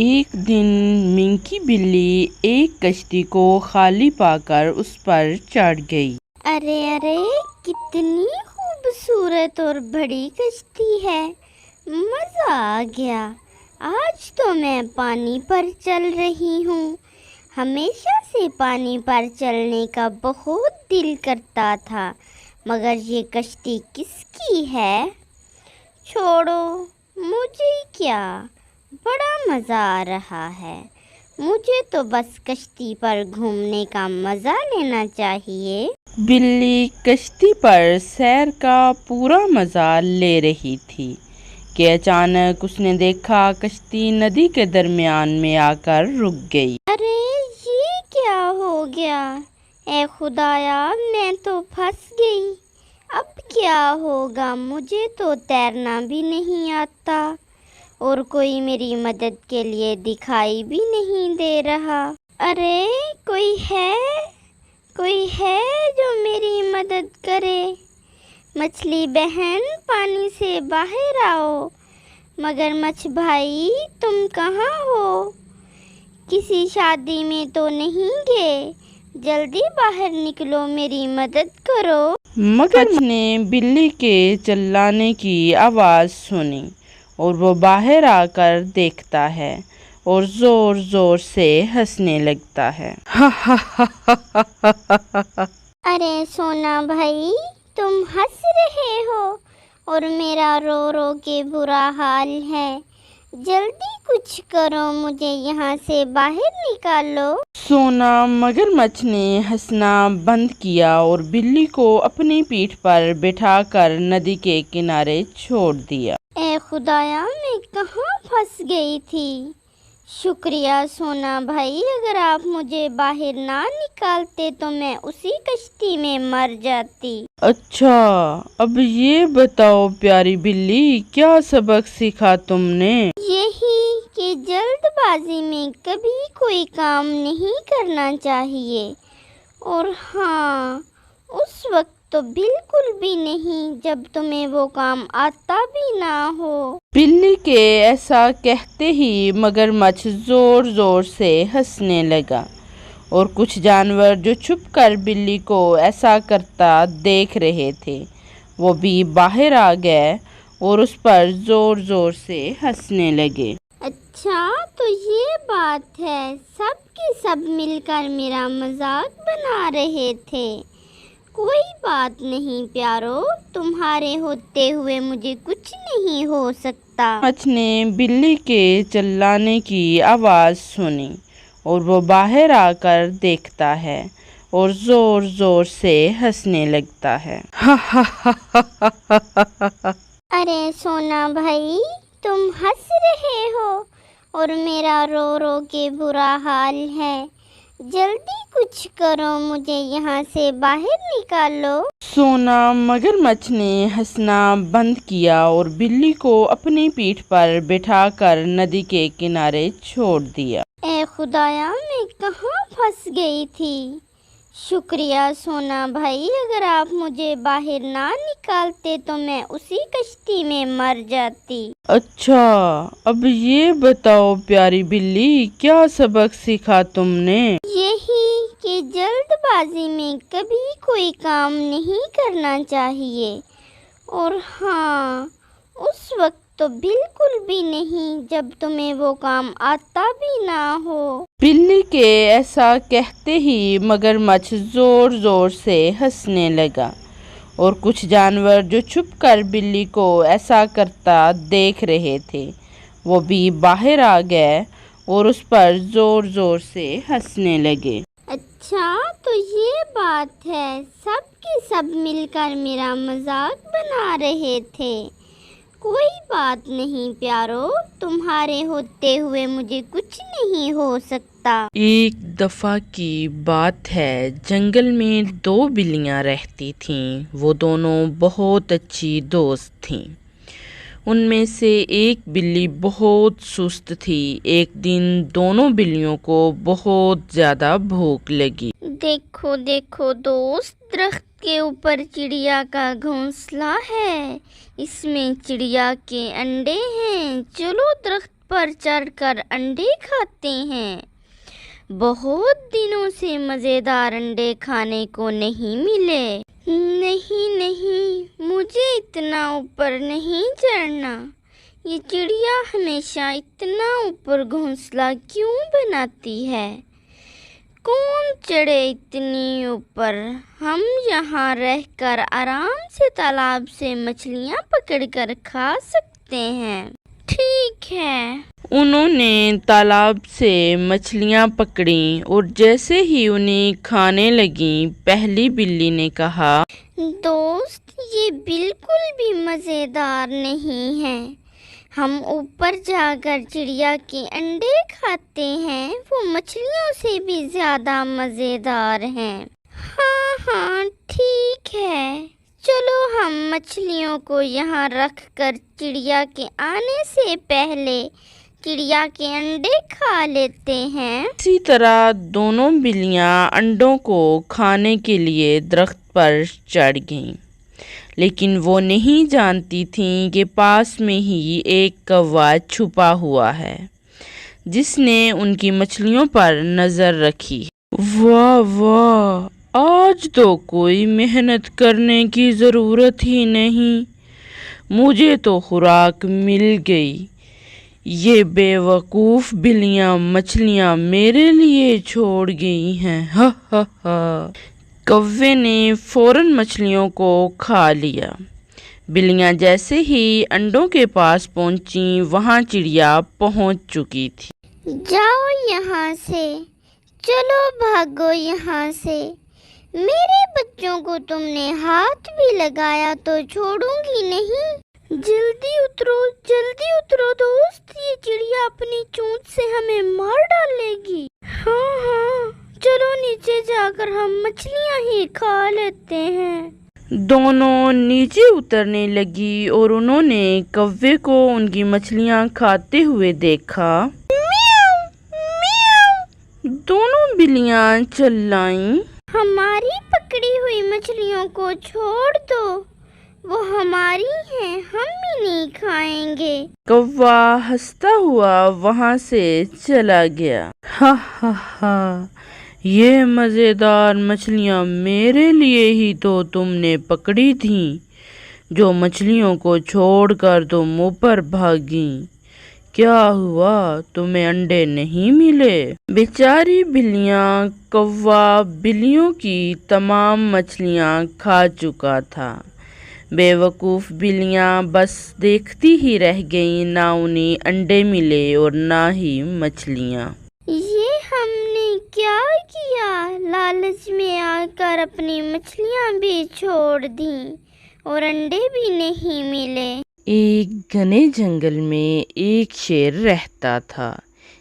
ایک دن منکی بلی ایک کشتی کو خالی پا کر اس پر چڑھ گئی۔ ارے ارے، کتنی خوبصورت اور بڑی کشتی ہے، مزہ آ گیا۔ آج تو میں پانی پر چل رہی ہوں۔ ہمیشہ سے پانی پر چلنے کا بہت دل کرتا تھا، مگر یہ کشتی کس کی ہے؟ چھوڑو، مجھے کیا، بڑا مزہ آ رہا ہے۔ مجھے تو بس کشتی پر گھومنے کا مزہ لینا چاہیے۔ بلی کشتی پر سیر کا پورا مزہ لے رہی تھی کہ اچانک اس نے دیکھا کشتی ندی کے درمیان میں آ کر رک گئی۔ ارے یہ کیا ہو گیا؟ اے خدایا، میں تو پھنس گئی۔ اب کیا ہوگا؟ مجھے تو تیرنا بھی نہیں آتا اور کوئی میری مدد کے لیے دکھائی بھی نہیں دے رہا۔ ارے کوئی ہے جو میری مدد کرے؟ مچھلی بہن، پانی سے باہر آؤ۔ مگرمچھ بھائی، تم کہاں ہو؟ کسی شادی میں تو نہیں گئے؟ جلدی باہر نکلو، میری مدد کرو۔ مگرمچھ نے بلی کے چلانے کی آواز سنی اور وہ باہر آ کر دیکھتا ہے اور زور زور سے ہنسنے لگتا ہے۔ ارے سونا بھائی، تم ہنس رہے ہو اور میرا رو رو کے برا حال ہے۔ جلدی کچھ کرو، مجھے یہاں سے باہر نکالو۔ سونا مگرمچھ نے ہنسنا بند کیا اور بلی کو اپنی پیٹھ پر بٹھا کر ندی کے کنارے چھوڑ دیا۔ اے خدایا، میں کہاں پھنس گئی تھی؟ شکریہ سونا بھائی، اگر آپ مجھے باہر نہ نکالتے تو میں اسی کشتی میں مر جاتی۔ اچھا، اب یہ بتاؤ پیاری بلی، کیا سبق سیکھا تم نے؟ یہی کہ جلد بازی میں کبھی کوئی کام نہیں کرنا چاہیے، اور ہاں، اس وقت تو بالکل بھی نہیں جب تمہیں وہ کام آتا بھی نہ ہو۔ بلی کے ایسا کہتے ہی مگرمچھ زور زور سے ہنسنے لگا اور کچھ جانور جو چھپ کر بلی کو ایسا کرتا دیکھ رہے تھے وہ بھی باہر آ گئے اور اس پر زور زور سے ہنسنے لگے۔ اچھا، تو یہ بات ہے، سب کے سب مل کر میرا مذاق بنا رہے تھے۔ کوئی بات نہیں پیارو، تمہارے ہوتے ہوئے مجھے کچھ نہیں ہو سکتا۔ مگرمچھ نے بلی کے چلانے کی آواز سنی اور وہ باہر آ کر دیکھتا ہے اور زور زور سے ہنسنے لگتا ہے۔ ارے سونا بھائی، تم ہنس رہے ہو اور میرا رو رو کے برا حال ہے۔ جلدی کچھ کرو، مجھے یہاں سے باہر نکالو۔ سونا مگرمچھ نے ہنسنا بند کیا اور بلی کو اپنی پیٹھ پر بٹھا کر ندی کے کنارے چھوڑ دیا۔ اے خدایا، میں کہاں پھنس گئی تھی؟ شکریہ سونا بھائی، اگر آپ مجھے باہر نہ نکالتے تو میں اسی کشتی میں مر جاتی۔ اچھا، اب یہ بتاؤ پیاری بلی، کیا سبق سیکھا تم نے؟ یہی کہ جلد بازی میں کبھی کوئی کام نہیں کرنا چاہیے، اور ہاں، اس وقت تو بالکل بھی نہیں جب تمہیں وہ کام آتا بھی نہ ہو۔ بلی کے ایسا کہتے ہی مگرمچھ زور زور سے ہنسنے لگا اور کچھ جانور جو چھپ کر بلی کو ایسا کرتا دیکھ رہے تھے وہ بھی باہر آ گئے اور اس پر زور زور سے ہنسنے لگے۔ اچھا، تو یہ بات ہے، سب کے سب مل کر میرا مذاق بنا رہے تھے۔ کوئی بات نہیں پیارو، تمہارے ہوتے ہوئے مجھے کچھ نہیں ہو سکتا۔ ایک دفعہ کی بات ہے، جنگل میں دو بلیاں رہتی تھیں۔ وہ دونوں بہت اچھی دوست تھیں۔ ان میں سے ایک بلی بہت سست تھی۔ ایک دن دونوں بلیوں کو بہت زیادہ بھوک لگی۔ دیکھو دیکھو دوست، درخت کے اوپر چڑیا کا گھونسلہ ہے، اس میں چڑیا کے انڈے ہیں، چلو درخت پر چڑھ کر انڈے کھاتے ہیں۔ بہت دنوں سے مزیدار انڈے کھانے کو نہیں ملے۔ نہیں نہیں، مجھے اتنا اوپر نہیں چڑھنا۔ یہ چڑیا ہمیشہ اتنا اوپر گھونسلہ کیوں بناتی ہے؟ کون چڑھے اتنی اوپر؟ ہم یہاں رہ کر آرام سے تالاب سے مچھلیاں پکڑ کر کھا سکتے ہیں۔ ٹھیک ہے۔ انہوں نے تالاب سے مچھلیاں پکڑیں اور جیسے ہی انہیں کھانے لگیں، پہلی بلی نے کہا، دوست، یہ بالکل بھی مزیدار نہیں ہے۔ ہم اوپر جا کر چڑیا کے انڈے کھاتے ہیں، وہ مچھلیوں سے بھی زیادہ مزیدار ہیں۔ ہاں ہاں ٹھیک ہے، چلو ہم مچھلیوں کو یہاں رکھ کر چڑیا کے آنے سے پہلے چڑیا کے انڈے کھا لیتے ہیں۔ اسی طرح دونوں بلیاں انڈوں کو کھانے کے لیے درخت پر چڑھ گئیں، لیکن وہ نہیں جانتی تھیں کہ پاس میں ہی ایک کوا چھپا ہوا ہے جس نے ان کی مچھلیوں پر نظر رکھی۔ واہ واہ، آج تو کوئی محنت کرنے کی ضرورت ہی نہیں، مجھے تو خوراک مل گئی۔ یہ بے وقوف بلیاں مچھلیاں میرے لیے چھوڑ گئی ہیں۔ ہا ہا ہا۔ کوے نے فوراً مچھلیوں کو کھا لیا۔ بلیاں جیسے ہی انڈوں کے پاس پہنچیں، وہاں چڑیا پہنچ چکی تھی۔ جاؤ یہاں سے، چلو بھاگو یہاں سے۔ میرے بچوں کو تم نے ہاتھ بھی لگایا تو چھوڑوں گی نہیں۔ جلدی اترو دوست، یہ چڑیا اپنی چونچ سے ہمیں مار ڈالے گی۔ ہاں ہاں، چلو نیچے جا کر ہم مچھلیاں ہی کھا لیتے ہیں۔ دونوں نیچے اترنے لگی اور انہوں نے کوے کو ان کی مچھلیاں کھاتے ہوئے دیکھا۔ میاؤں میاؤں، دونوں بلیاں چلائیں، ہماری پکڑی ہوئی مچھلیوں کو چھوڑ دو، وہ ہماری ہیں، ہم بھی نہیں کھائیں گے۔ کوا ہنستا ہوا وہاں سے چلا گیا۔ ہا ہا ہا، یہ مزیدار مچھلیاں میرے لیے ہی تو تم نے پکڑی تھیں، جو مچھلیوں کو چھوڑ کر تم اوپر بھاگیں۔ کیا ہوا، تمہیں انڈے نہیں ملے؟ بیچاری بلیاں، کوا بلیوں کی تمام مچھلیاں کھا چکا تھا۔ بے وقوف بلیاں بس دیکھتی ہی رہ گئیں، نہ انہیں انڈے ملے اور نہ ہی مچھلیاں۔ یہ ہم نے کیا کیا؟ لالچ میں آ کر اپنی مچھلیاں بھی چھوڑ دیں اور انڈے بھی نہیں ملے۔ ایک گھنے جنگل میں ایک شیر رہتا تھا۔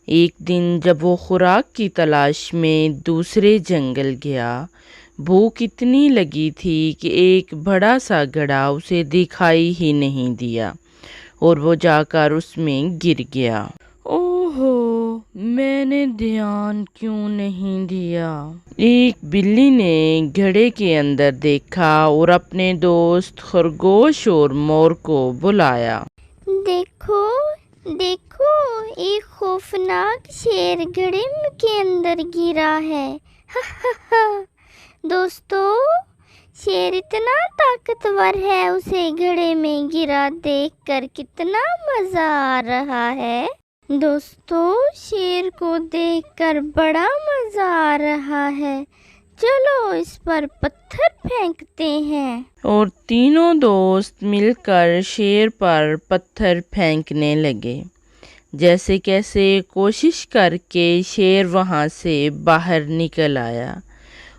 ایک دن جب وہ خوراک کی تلاش میں دوسرے جنگل گیا، بھوک اتنی لگی تھی کہ ایک بڑا سا گدھا اسے دکھائی ہی نہیں دیا اور وہ جا کر اس میں گر گیا۔ اوہو، میں نے دھیان کیوں نہیں دیا؟ ایک بلی نے گڑھے کے اندر دیکھا اور اپنے دوست خرگوش اور مور کو بلایا۔ دیکھو دیکھو، ایک خوفناک شیر گڑھے کے اندر گرا ہے۔ ہا ہا ہا۔ دوستو، شیر اتنا طاقتور ہے، اسے گڑھے میں گرا دیکھ کر کتنا مزہ آ رہا ہے۔ دوستو، شیر کو دیکھ کر بڑا مزہ آ رہا ہے، چلو اس پر پتھر پھینکتے ہیں۔ اور تینوں دوست مل کر شیر پر پتھر پھینکنے لگے۔ جیسے کیسے کوشش کر کے شیر وہاں سے باہر نکل آیا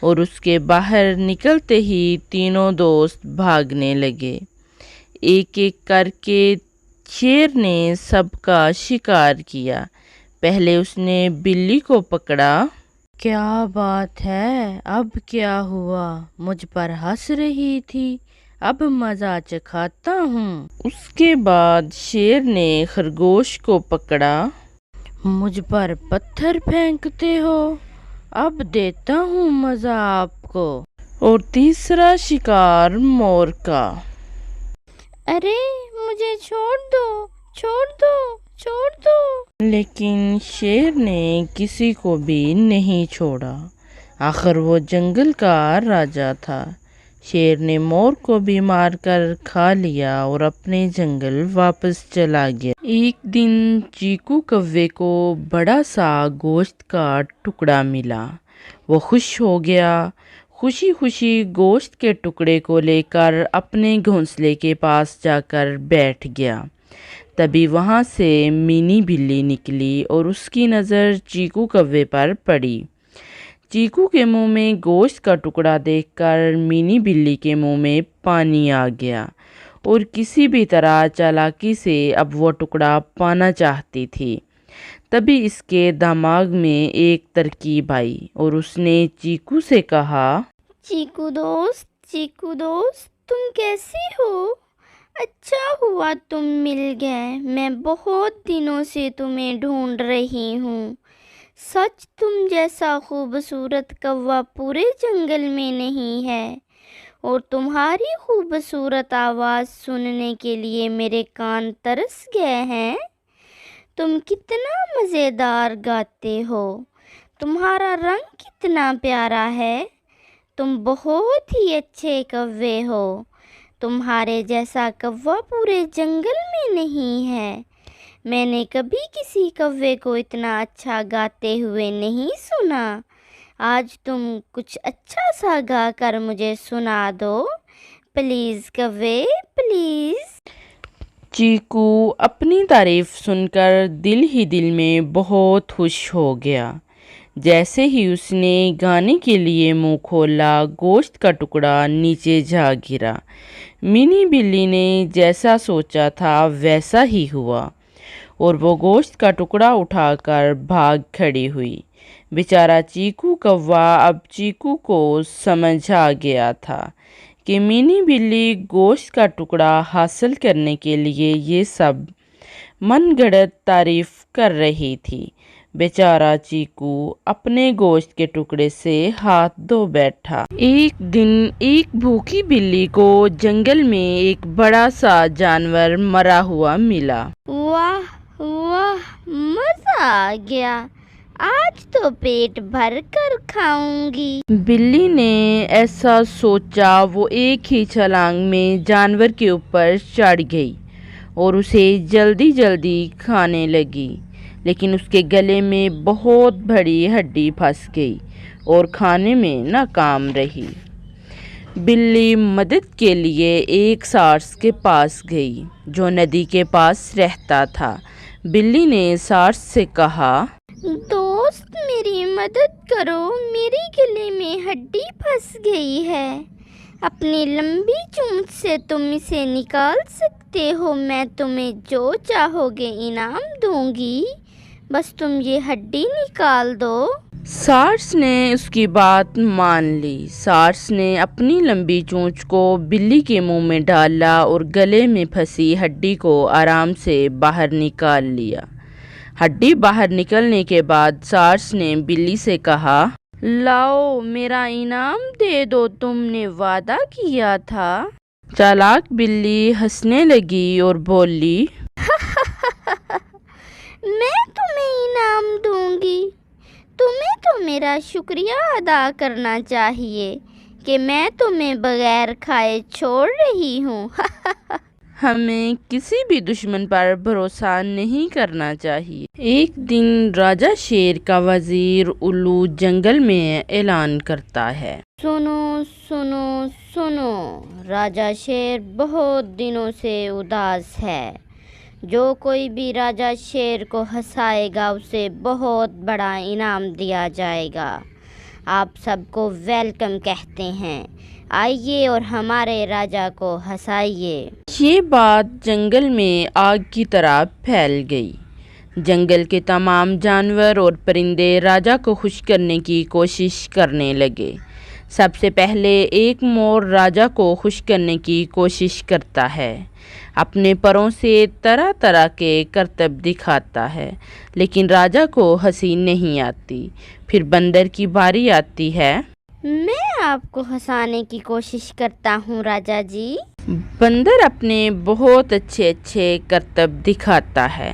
اور اس کے باہر نکلتے ہی تینوں دوست بھاگنے لگے۔ ایک ایک کر کے شیر نے سب کا شکار کیا۔ پہلے اس نے بلی کو پکڑا۔ کیا بات ہے، اب کیا ہوا؟ مجھ پر ہنس رہی تھی، اب مزہ چکھاتا ہوں۔ اس کے بعد شیر نے خرگوش کو پکڑا۔ مجھ پر پتھر پھینکتے ہو، اب دیتا ہوں مزہ آپ کو۔ اور تیسرا شکار مور کا۔ ارے مجھے چھوڑ دو، چھوڑ دو، چھوڑ دو۔ لیکن شیر نے کسی کو بھی نہیں چھوڑا۔ آخر وہ جنگل کا راجا تھا۔ شیر نے مور کو بھی مار کر کھا لیا اور اپنے جنگل واپس چلا گیا۔ ایک دن چیکو کوے کو بڑا سا گوشت کا ٹکڑا ملا۔ وہ خوش ہو گیا۔ خوشی خوشی گوشت کے ٹکڑے کو لے کر اپنے گھونسلے کے پاس جا کر بیٹھ گیا۔ تبھی وہاں سے مینی بلی نکلی اور اس کی نظر چیکو کوے پر پڑی۔ چیکو کے منہ میں گوشت کا ٹکڑا دیکھ کر مینی بلی کے منہ میں پانی آ گیا اور کسی بھی طرح چالاکی سے اب وہ ٹکڑا پانا چاہتی تھی۔ تبھی اس کے دماغ میں ایک ترکیب آئی اور اس نے چیکو سے کہا، چیکو دوست تم کیسی ہو؟ اچھا ہوا تم مل گئے، میں بہت دنوں سے تمہیں ڈھونڈ رہی ہوں۔ سچ تم جیسا خوبصورت کوا پورے جنگل میں نہیں ہے، اور تمہاری خوبصورت آواز سننے کے لیے میرے کان ترس گئے ہیں۔ تم کتنا مزیدار گاتے ہو، تمہارا رنگ کتنا پیارا ہے، تم بہت ہی اچھے کوے ہو، تمہارے جیسا کوا پورے جنگل میں نہیں ہے۔ میں نے کبھی کسی کوے کو اتنا اچھا گاتے ہوئے نہیں سنا۔ آج تم کچھ اچھا سا گا کر مجھے سنا دو، پلیز کوے، پلیز۔ چیکو اپنی تعریف سن کر دل ہی دل میں بہت خوش ہو گیا۔ جیسے ہی اس نے گانے کے لیے منہ کھولا، گوشت کا ٹکڑا نیچے جا گرا۔ مینی بلی نے جیسا سوچا تھا ویسا ہی ہوا اور وہ گوشت کا ٹکڑا اٹھا کر بھاگ کھڑی ہوئی۔ بیچارہ چیکو کوا اب چیکو کو سمجھ آ گیا تھا کہ مینی بلی گوشت کا ٹکڑا حاصل کرنے کے لیے یہ سب من گھڑت تعریف کر رہی تھی۔ بیچارہ چیکو اپنے گوشت کے ٹکڑے سے ہاتھ دھو بیٹھا۔ ایک دن ایک بھوکی بلی کو جنگل میں ایک بڑا سا جانور مرا ہوا ملا۔ واہ واہ، مزہ آ گیا، آج تو پیٹ بھر کر کھاؤں گی۔ بلی نے ایسا سوچا، وہ ایک ہی چھلانگ میں جانور کے اوپر چڑھ گئی اور اسے جلدی جلدی کھانے لگی، لیکن اس کے گلے میں بہت بڑی ہڈی پھنس گئی اور کھانے میں ناکام رہی۔ بلی مدد کے لیے ایک سارس کے پاس گئی جو ندی کے پاس رہتا تھا۔ بلی نے سارس سے کہا، دوست میری مدد کرو، میرے گلے میں ہڈی پھنس گئی ہے، اپنی لمبی چونچ سے تم اسے نکال سکتے ہو، میں تمہیں جو چاہو گے انعام دوں گی، بس تم یہ ہڈی نکال دو۔ سارس نے اس کی بات مان لی۔ سارس نے اپنی لمبی چونچ کو بلی کے منہ میں ڈالا اور گلے میں پھنسی ہڈی کو آرام سے باہر نکال لیا۔ ہڈی باہر نکلنے کے بعد سارس نے بلی سے کہا، لاؤ میرا انعام دے دو، تم نے وعدہ کیا تھا۔ چالاک بلی ہنسنے لگی اور بولی، میں تمہیں انعام دوں گی، تمہیں تو میرا شکریہ ادا کرنا چاہیے کہ میں تمہیں بغیر کھائے چھوڑ رہی ہوں۔ ہمیں کسی بھی دشمن پر بھروسہ نہیں کرنا چاہیے۔ ایک دن راجا شیر کا وزیر الو جنگل میں اعلان کرتا ہے، سنو سنو سنو، راجا شیر بہت دنوں سے اداس ہے، جو کوئی بھی راجا شیر کو ہنسائے گا اسے بہت بڑا انعام دیا جائے گا۔ آپ سب کو ویلکم کہتے ہیں، آئیے اور ہمارے راجا کو ہنسائیے۔ یہ بات جنگل میں آگ کی طرح پھیل گئی۔ جنگل کے تمام جانور اور پرندے راجا کو خوش کرنے کی کوشش کرنے لگے۔ سب سے پہلے ایک مور راجا کو خوش کرنے کی کوشش کرتا ہے، اپنے پروں سے طرح طرح کے کرتب دکھاتا ہے، لیکن راجا کو ہنسی نہیں آتی۔ پھر بندر کی باری آتی ہے۔ میں آپ کو ہنسانے کی کوشش کرتا ہوں راجا جی۔ بندر اپنے بہت اچھے کرتب دکھاتا ہے۔